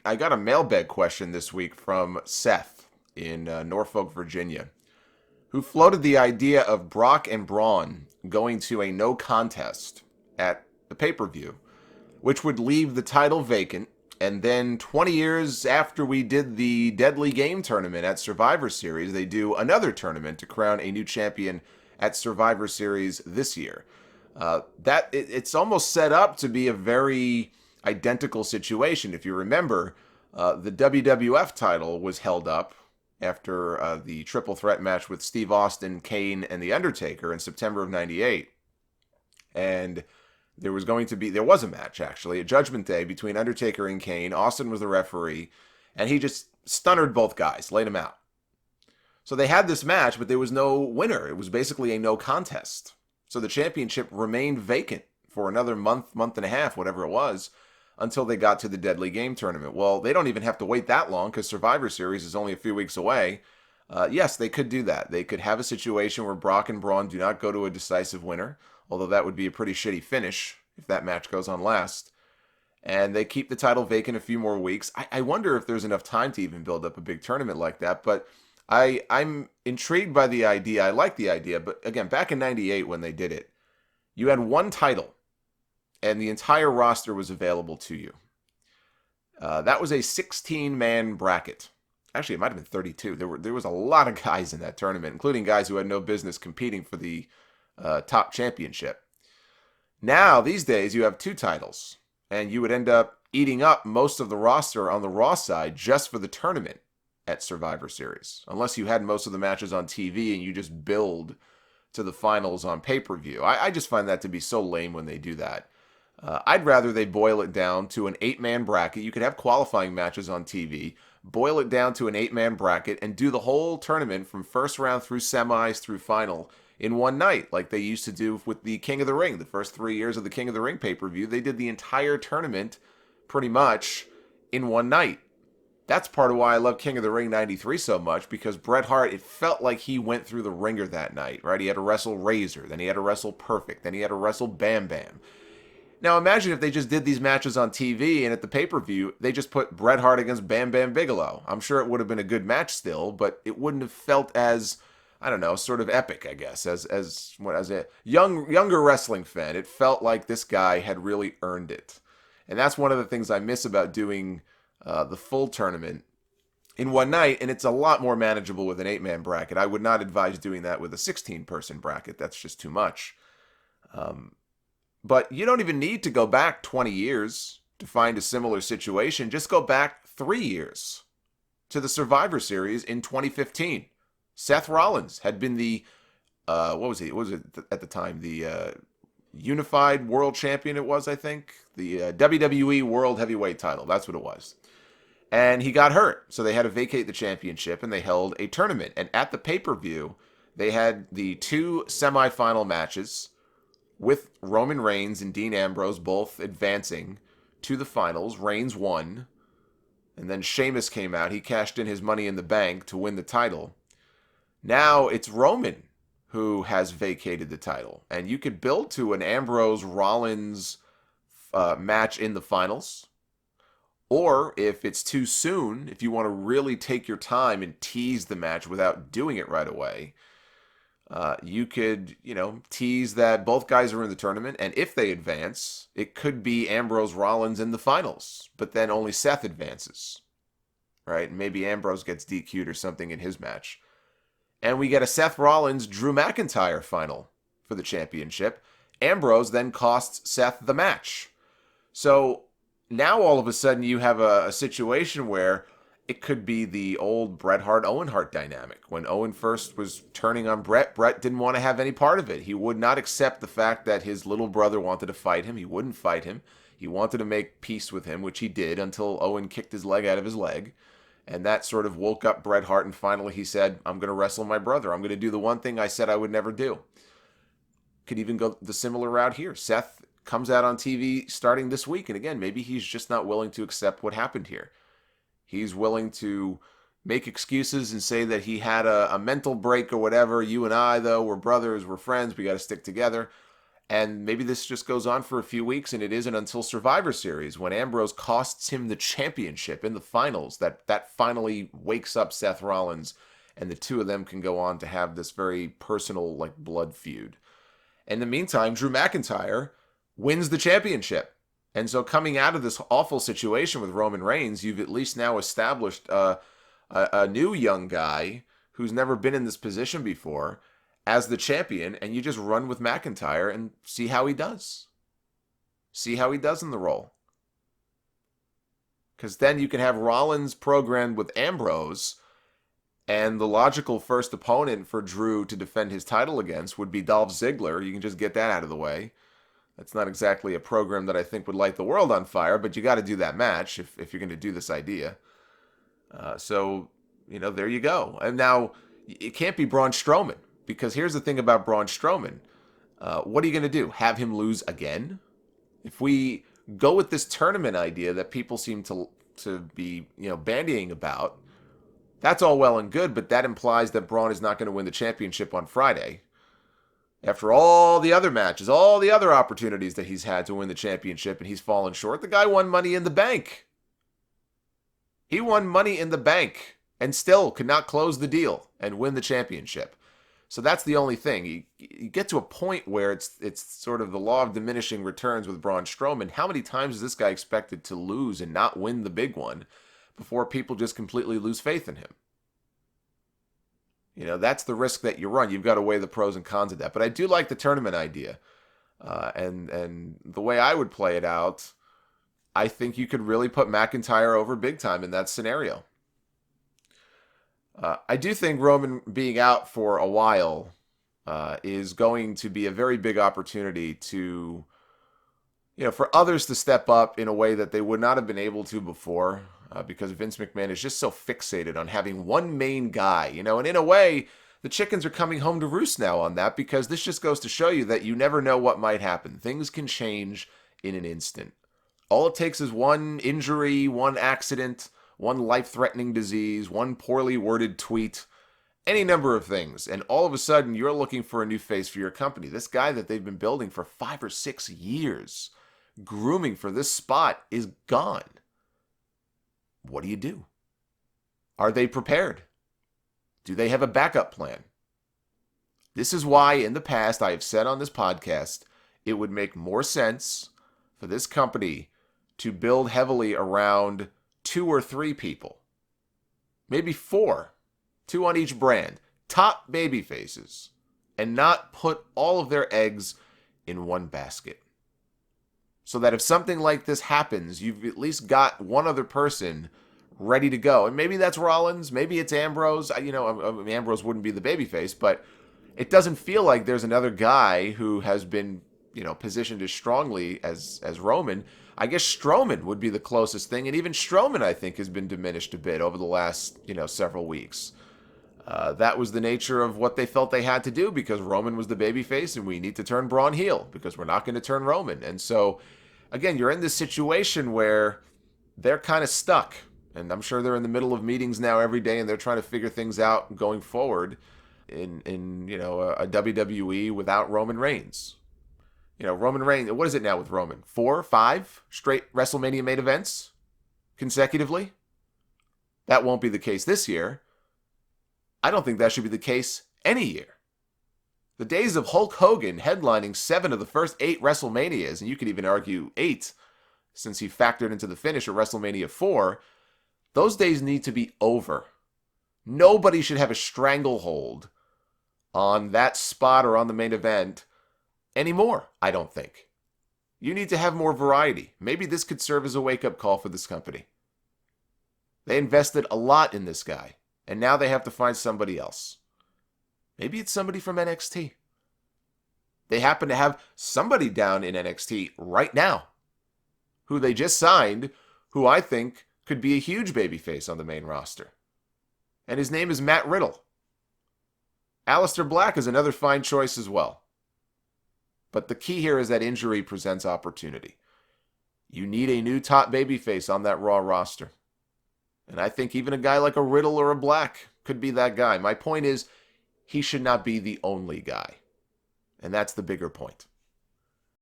I got a mailbag question this week from Seth in Norfolk, Virginia, who floated the idea of Brock and Braun going to a no contest at the pay-per-view, which would leave the title vacant. And then 20 years after we did the Deadly Game tournament at Survivor Series, they do another tournament to crown a new champion at Survivor Series this year. It's almost set up to be a very identical situation. If you remember, the WWF title was held up after the triple threat match with Steve Austin, Kane, and The Undertaker in September of '98. And there was a match actually, at Judgment Day between Undertaker and Kane. Austin was the referee, and he just stunnered both guys, laid them out. So they had this match, but there was no winner. It was basically a no contest. So the championship remained vacant for another month, month and a half, whatever it was, until they got to the Deadly Game tournament. Well, they don't even have to wait that long because Survivor Series is only a few weeks away. Yes, they could do that. They could have a situation where Brock and Braun do not go to a decisive winner, although that would be a pretty shitty finish if that match goes on last. And they keep the title vacant a few more weeks. I wonder if there's enough time to even build up a big tournament like that, but I'm intrigued by the idea. I like the idea, but again, back in '98 when they did it, you had one title, and the entire roster was available to you. That was a 16-man bracket. Actually, it might have been 32. There was a lot of guys in that tournament, including guys who had no business competing for the top championship. Now, these days, you have two titles, and you would end up eating up most of the roster on the Raw side just for the tournament at Survivor Series, unless you had most of the matches on TV and you just build to the finals on pay-per-view. I just find that to be so lame when they do that. I'd rather they boil it down to an 8-man bracket. You could have qualifying matches on TV, boil it down to an 8-man bracket, and do the whole tournament from first round through semis through final in one night, like they used to do with the King of the Ring. The first 3 years of the King of the Ring pay-per-view, they did the entire tournament pretty much in one night. That's part of why I love King of the Ring '93 so much, because Bret Hart, it felt like he went through the ringer that night, right? He had to wrestle Razor, then he had to wrestle Perfect, then he had to wrestle Bam Bam. Now imagine if they just did these matches on TV and at the pay-per-view, they just put Bret Hart against Bam Bam Bigelow. I'm sure it would have been a good match still, but it wouldn't have felt as, I don't know, sort of epic, I guess. As a younger wrestling fan, it felt like this guy had really earned it. And that's one of the things I miss about doing the full tournament in one night, and it's a lot more manageable with an 8-man bracket. I would not advise doing that with a 16-person bracket. That's just too much. But you don't even need to go back 20 years to find a similar situation. Just go back 3 years to the Survivor Series in 2015. Seth Rollins had been the, what was it at the time? The Unified World Champion, it was, I think. The WWE World Heavyweight title. That's what it was. And he got hurt, so they had to vacate the championship, and they held a tournament. And at the pay-per-view, they had the 2 semifinal matches with Roman Reigns and Dean Ambrose both advancing to the finals. Reigns won, and then Sheamus came out. He cashed in his Money in the Bank to win the title. Now it's Roman who has vacated the title, and you could build to an Ambrose-Rollins match in the finals. Or if it's too soon, if you want to really take your time and tease the match without doing it right away, you could, tease that both guys are in the tournament, and if they advance, it could be Ambrose Rollins in the finals, but then only Seth advances, right? Maybe Ambrose gets DQ'd or something in his match. And we get a Seth Rollins-Drew McIntyre final for the championship. Ambrose then costs Seth the match. So now all of a sudden you have a situation where it could be the old Bret Hart-Owen Hart dynamic. When Owen first was turning on Bret, Bret didn't want to have any part of it. He would not accept the fact that his little brother wanted to fight him. He wouldn't fight him. He wanted to make peace with him, which he did until Owen kicked his leg out of his leg. And that sort of woke up Bret Hart, and finally he said, I'm going to wrestle my brother. I'm going to do the one thing I said I would never do. Could even go the similar route here. Seth comes out on TV starting this week, and again, maybe he's just not willing to accept what happened here. He's willing to make excuses and say that he had a mental break or whatever. You and I, though, we're brothers, we're friends, we got to stick together. And maybe this just goes on for a few weeks, and it isn't until Survivor Series when Ambrose costs him the championship in the finals that finally wakes up Seth Rollins, and the two of them can go on to have this very personal, like, blood feud. In the meantime, Drew McIntyre wins the championship. And so coming out of this awful situation with Roman Reigns, you've at least now established a new young guy who's never been in this position before as the champion, and you just run with McIntyre and see how he does. See how he does in the role. Because then you can have Rollins programmed with Ambrose, and the logical first opponent for Drew to defend his title against would be Dolph Ziggler. You can just get that out of the way. That's not exactly a program that I think would light the world on fire, but you got to do that match if you're going to do this idea. So, there you go. And now, it can't be Braun Strowman. Because here's the thing about Braun Strowman. What are you going to do? Have him lose again? If we go with this tournament idea that people seem to be, bandying about, that's all well and good, but that implies that Braun is not going to win the championship on Friday. After all the other matches, all the other opportunities that he's had to win the championship, and he's fallen short, the guy won Money in the Bank. He won Money in the Bank and still could not close the deal and win the championship. So that's the only thing. You get to a point where it's sort of the law of diminishing returns with Braun Strowman. How many times is this guy expected to lose and not win the big one before people just completely lose faith in him? That's the risk that you run. You've got to weigh the pros and cons of that. But I do like the tournament idea. And the way I would play it out, I think you could really put McIntyre over big time in that scenario. I do think Roman being out for a while is going to be a very big opportunity to, for others to step up in a way that they would not have been able to before, because Vince McMahon is just so fixated on having one main guy, and in a way, the chickens are coming home to roost now on that, because this just goes to show you that you never know what might happen. Things can change in an instant. All it takes is one injury, one accident, one life-threatening disease, one poorly worded tweet, any number of things. And all of a sudden, you're looking for a new face for your company. This guy that they've been building for 5 or 6 years, grooming for this spot, is gone. What do you do? Are they prepared? Do they have a backup plan? This is why, in the past, I have said on this podcast, it would make more sense for this company to build heavily around 2 or 3 people, maybe 4, 2 on each brand, top baby faces, and not put all of their eggs in one basket. So that if something like this happens, you've at least got one other person ready to go. And maybe that's Rollins, maybe it's Ambrose. Ambrose wouldn't be the babyface, but it doesn't feel like there's another guy who has been, positioned as strongly as Roman. I guess Strowman would be the closest thing, and even Strowman, I think, has been diminished a bit over the last, several weeks. That was the nature of what they felt they had to do, because Roman was the babyface, and we need to turn Braun heel, because we're not going to turn Roman. And so, again, you're in this situation where they're kind of stuck, and I'm sure they're in the middle of meetings now every day, and they're trying to figure things out going forward in a WWE without Roman Reigns. Roman Reigns, what is it now with Roman? 4, 5 straight WrestleMania main events consecutively? That won't be the case this year. I don't think that should be the case any year. The days of Hulk Hogan headlining 7 of the first 8 WrestleManias, and you could even argue 8, since he factored into the finish of WrestleMania 4, those days need to be over. Nobody should have a stranglehold on that spot or on the main event anymore, I don't think. You need to have more variety. Maybe this could serve as a wake-up call for this company. They invested a lot in this guy, and now they have to find somebody else. Maybe it's somebody from NXT. They happen to have somebody down in NXT right now who they just signed, who I think could be a huge babyface on the main roster. And his name is Matt Riddle. Aleister Black is another fine choice as well. But the key here is that injury presents opportunity. You need a new top babyface on that Raw roster. And I think even a guy like a Riddle or a Black could be that guy. My point is, he should not be the only guy. And that's the bigger point.